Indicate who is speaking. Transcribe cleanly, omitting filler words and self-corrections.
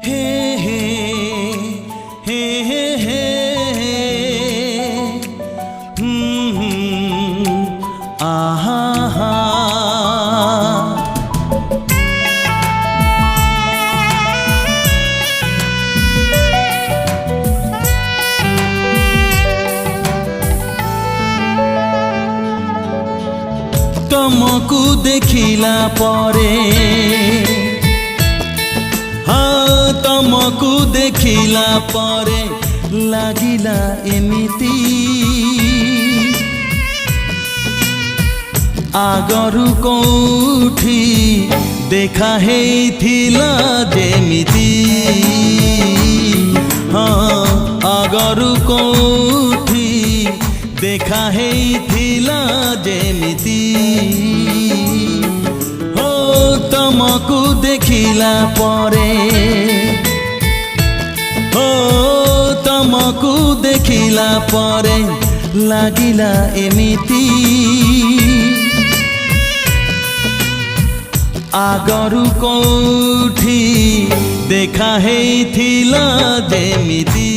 Speaker 1: हे हे हे हे हे आहा हा तुमको देखिला परे हाँ तुमको देखिला परे लागिला एमिति आगरु कोठी देखा हेइथिला जेमिति हाँ आगरु कोठी देखा हेइथिला जेमिति हो तुमको देखिला परे हो तुमको देखिला परे लागिला एमिति आगरु कोठी देखा हेइथिला जेमिति।